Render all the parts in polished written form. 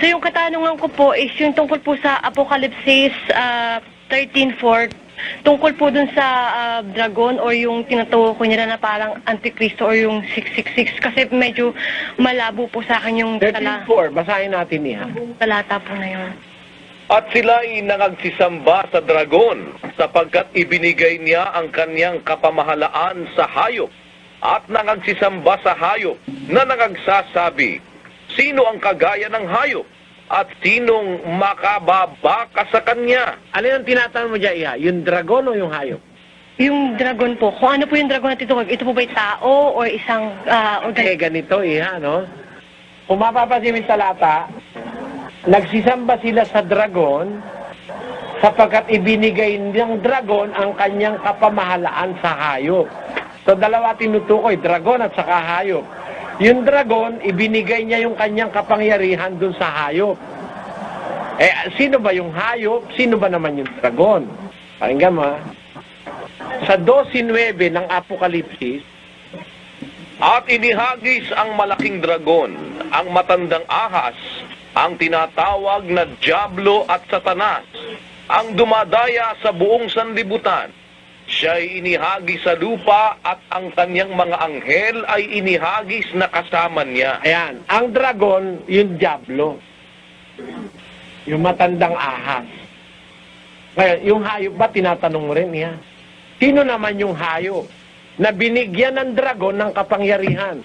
So yung katanungan ko po is yung tungkol po sa Apocalypse 13:4, tungkol po dun sa dragon or yung tinatawag ko nila na parang Antikristo or yung 666 kasi medyo malabo po sa akin yung 13:4, basahin natin niya. talata po na yun. At sila'y nangagsisamba sa dragon sapagkat ibinigay niya ang kanyang kapamahalaan sa hayop at nangagsisamba sa hayop na nangagsasabi, sino ang kagaya ng hayop at sinong makababaka sa kanya? Ano yung tinatanong mo dyan, Iha? Yung dragon o yung hayop? Yung dragon po, kung ano po yung dragon na tinutukoy, ito po ba'y tao or isang Ganito, Iha, no? Kung mapapansin mo yung talata, nagsisamba sila sa dragon sapagkat ibinigay ng dragon ang kanyang kapamahalaan sa hayop. So, dalawa tinutukoy, dragon at saka hayop. Yung dragon, ibinigay niya yung kanyang kapangyarihan dun sa hayop. Sino ba yung hayop? Sino ba naman yung dragon? Pakinggan mo, ha? Sa 12:9 ng Apokalipsis, At inihagis ang malaking dragon, ang matandang ahas, ang tinatawag na Diablo at Satanas, ang dumadaya sa buong sanlibutan. Siya'y inihagis sa lupa at ang kanyang mga anghel ay inihagis na kasama niya. ayan, ang dragon, yung Diablo. Yung matandang ahas. Ngayon, yung hayop ba, tinatanong mo rin niya? Sino naman yung hayop na binigyan ng dragon ng kapangyarihan?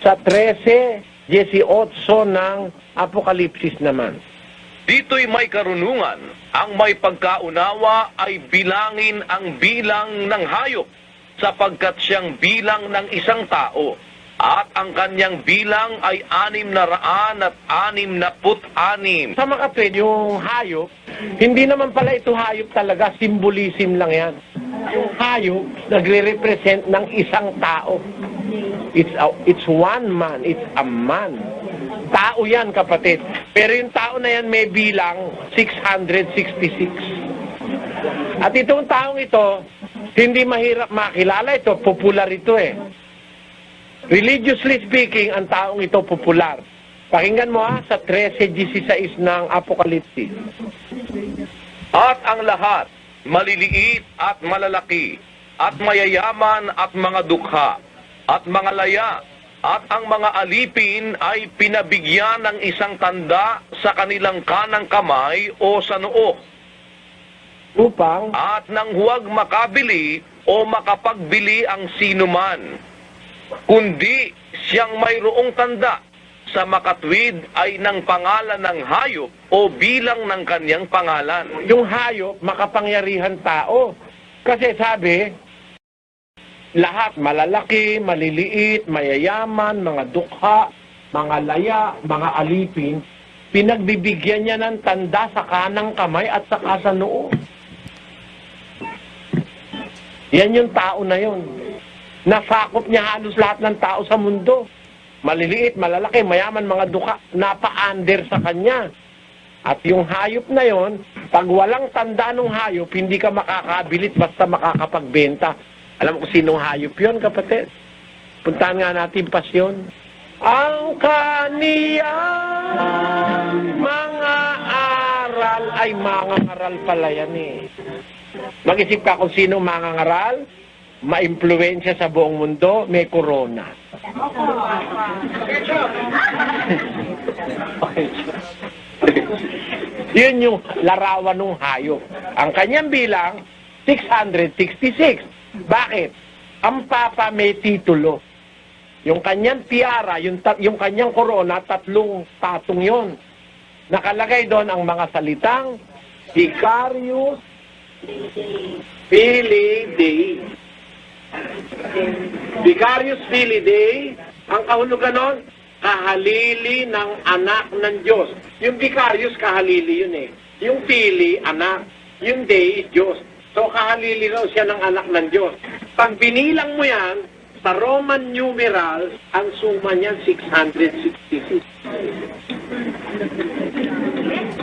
Sa 13:18 ng Apokalipsis naman. Dito'y may karunungan, ang may pagkaunawa ay bilangin ang bilang ng hayop, sapagkat siyang bilang ng isang tao, at ang kanyang bilang ay 666. Sa mga kapatid, yung hayop, hindi naman pala ito hayop talaga, symbolism lang yan. Yung hayop, nagre-represent ng isang tao. It's one man, it's a man. Tao yan, kapatid. Pero yung tao na yan may bilang 666. At itong taong ito, hindi mahirap makilala ito. Popular ito eh. Religiously speaking, ang taong ito popular. Pakinggan mo sa 13:16 ng Apokalipsis. At ang lahat, maliliit at malalaki, at mayayaman at mga dukha, at mga laya, at ang mga alipin ay pinabigyan ng isang tanda sa kanilang kanang kamay o sa noo, Upang, at nang huwag makabili o makapagbili ang sinuman, kundi siyang mayroong tanda sa makatwid ay ng pangalan ng hayop o bilang ng kanyang pangalan. yung hayop, makapangyarihan tao. Kasi sabi, lahat malalaki, maliliit, mayayaman, mga dukha, mga laya, mga alipin, pinagbibigyan niya ng tanda sa kanang kamay at saka sa noo. Yan yung tao na yon. Nasakop niya halos lahat ng tao sa mundo. Maliliit, malalaki, mayaman, mga dukha, napa-under sa kanya. At yung hayop na yon, pag walang tanda ng hayop, hindi ka makakabilit basta makakapagbenta. Alam mo kung sinong hayop yun, kapatid? Puntahan nga natin pasyon. Ang kaniyang mga aral ay mangangaral pala yan eh. Mag-isip ka kung sino mangangaral, ma-impluensya sa buong mundo, may corona. Yun yung larawan ng hayop. Ang kanyang bilang, 666. Bakit? Ang papa may titulo. Yung kanyang tiara, yung kanyang korona, 3 patong yon. Nakalagay doon ang mga salitang Vicarius Filii Dei. Vicarius Filii Dei, ang kahulugan nun, kahalili ng anak ng Diyos. Yung Vicarius, kahalili yun eh. Yung Filii, anak. Yung Dei, Diyos. So, kahalili raw siya ng anak ng Diyos. Pag binilang mo yan, sa Roman numerals, ang suma niyan 666.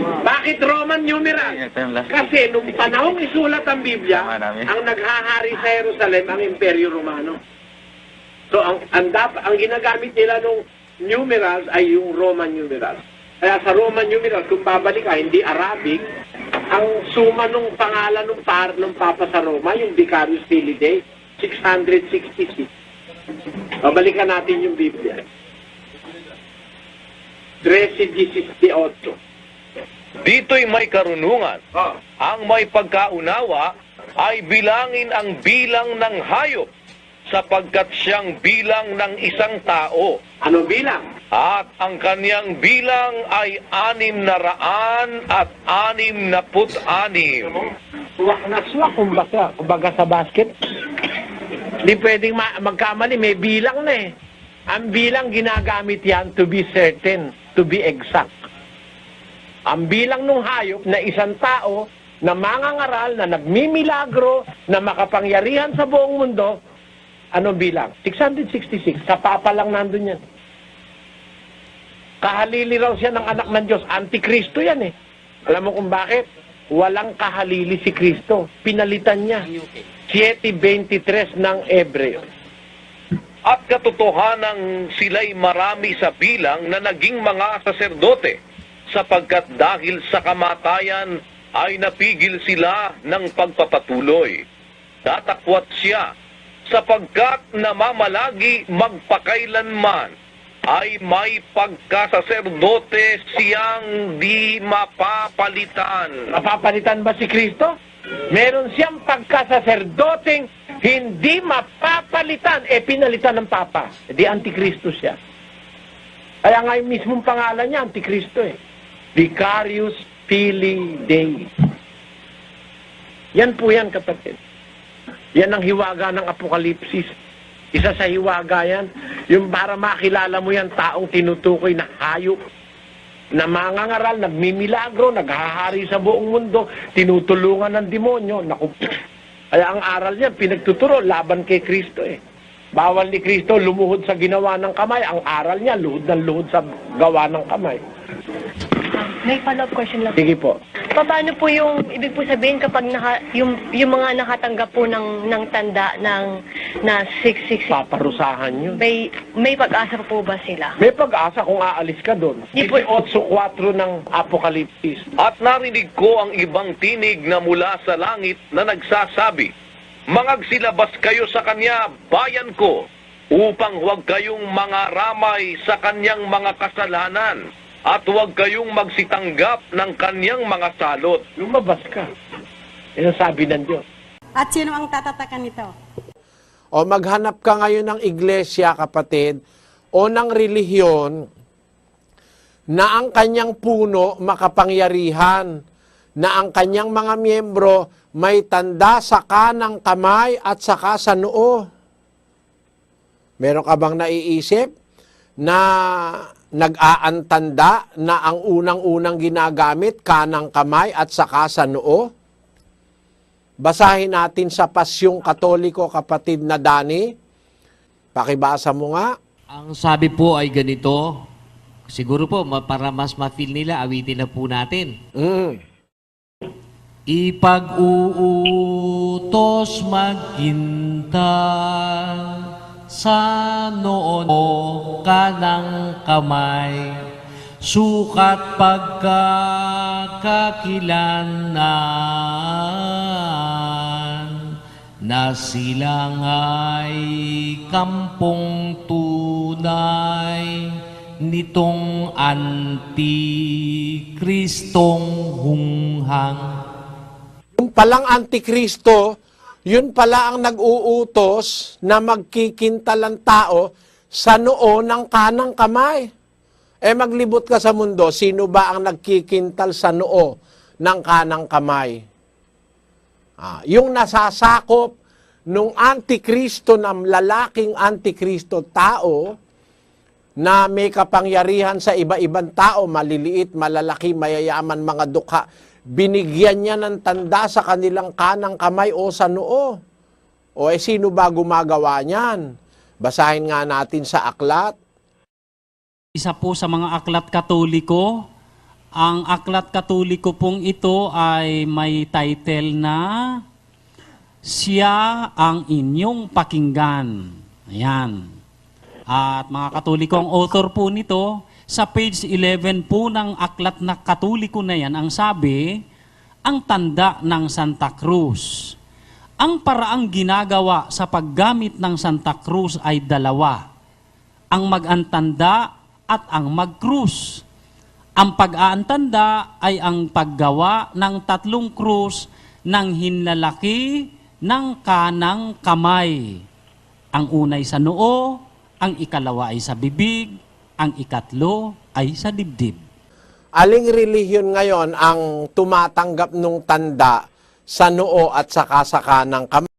Bakit Roman numeral? Kasi nung panahong isulat ang Biblia, ang naghahari sa Jerusalem ang Imperyo Romano. So ang ginagamit nila nung numerals ay yung Roman numerals. Kaya sa Roman numeral, kung babalik ka, hindi Arabic, ang suma nung pangalan nung Papa sa Roma, yung Vicarius Filii, 666. Babalikan natin yung Biblia. 13:18. Dito'y may karunungan. Oh. Ang may pagkaunawa ay bilangin ang bilang ng hayop sapagkat siyang bilang ng isang tao. Ano bilang? At ang kanyang bilang ay 666. Suwak na suwak, kumbaga sa basket. Hindi pwedeng magkamali, may bilang na eh. Ang bilang ginagamit yan to be certain, to be exact. Ang bilang ng hayop na isang tao na mangangaral, na nagmimilagro, na makapangyarihan sa buong mundo, ano bilang? 666. Sa Papa lang nandun yan. Kahalili raw siya ng anak ng Diyos. Antikristo yan eh. Alam mo kung bakit? Walang kahalili si Kristo. Pinalitan niya. 7:23 ng Hebreo. At katotohanang sila'y marami sa bilang na naging mga saserdote, sapagkat dahil sa kamatayan ay napigil sila ng pagpapatuloy. Datakwat siya, sapagkat namamalagi magpakailanman ay may pagkasaserdote siyang di mapapalitan. Mapapalitan ba si Kristo? Meron siyang pagkasaserdoteng hindi mapapalitan. Pinalitan ng Papa. Di Antikristo siya. Kaya nga yung mismong pangalan niya, Antikristo eh. Vicarius Filii Dei. Yan po yan, kapatid. Yan ang hiwaga ng Apokalipsis. Isa sa hiwaga yan, yung para makilala mo yan, taong tinutukoy na hayop, na mangangaral, nagmimilagro, naghahari sa buong mundo, tinutulungan ng demonyo. Naku, kaya ang aral niya, pinagtuturo, laban kay Kristo eh. Bawal ni Kristo lumuhod sa ginawa ng kamay. Ang aral niya, luhod ng luhod sa gawa ng kamay. May follow-up question lang. Sige po. Paano po yung, ibig po sabihin kapag yung mga nakatanggap po ng tanda na 666, Paparusahan yun. may pag-asa po ba sila? May pag-asa kung aalis ka doon. Di po- 8:4 ng Apokalipsis. At narinig ko ang ibang tinig na mula sa langit na nagsasabi, "Mangagsilabas kayo sa kanya, bayan ko, upang huwag kayong mangaramay sa kanyang mga kasalanan, at huwag kayong magsitanggap ng kanyang mga salot." Lumabas ka. Yan ang sabi ng Diyos. At sino ang tatatakan nito? O maghanap ka ngayon ng iglesia, kapatid, o ng relihiyon na ang kanyang puno makapangyarihan, na ang kanyang mga miyembro may tanda sa kanang kamay at saka sa noo. Meron ka bang naiisip na nag-aantanda na ang unang-unang ginagamit kanang kamay at saka sa noo? Basahin natin sa Pasyong Katoliko, kapatid na Dani. Pakibasa mo nga. Ang sabi po ay ganito, siguro po para mas ma-feel nila, awitin na po natin. Ipag-uutos magkintal sa noon o kanang kamay, sukat pagkakakilanan, na sila nga'y kampong tunay nitong Antikristong hunghang. Yung palang Antikristo, yun pala ang nag-uutos na magkikintal ang tao sa noo ng kanang kamay. Maglibot ka sa mundo, sino ba ang nagkikintal sa noo ng kanang kamay? Yung nasasakop nung Antikristo, ng lalaking Antikristo, tao na may kapangyarihan sa iba-ibang tao, maliliit, malalaki, mayayaman, mga dukha, binigyan niya ng tanda sa kanilang kanang kamay o sa noo. Sino ba gumagawa niyan? Basahin nga natin sa aklat. Isa po sa mga aklat Katoliko. Ang aklat Katoliko pong ito ay may title na "Siya ang inyong pakinggan." Ayan. At mga Katoliko, ang author po nito, Sa page 11 po ng aklat na Katoliko na yan, ang sabi, ang tanda ng Santa Cruz. Ang paraang ginagawa sa paggamit ng Santa Cruz ay dalawa. Ang mag-antanda at ang mag-krus. Ang pag-aantanda ay ang paggawa ng 3 krus ng hinlalaki ng kanang kamay. Ang unay sa noo, ang ikalawa ay sa bibig, ang ikatlo ay sa dibdib. Aling relihiyon ngayon ang tumatanggap nung tanda sa noo at saka sa kanang kamay?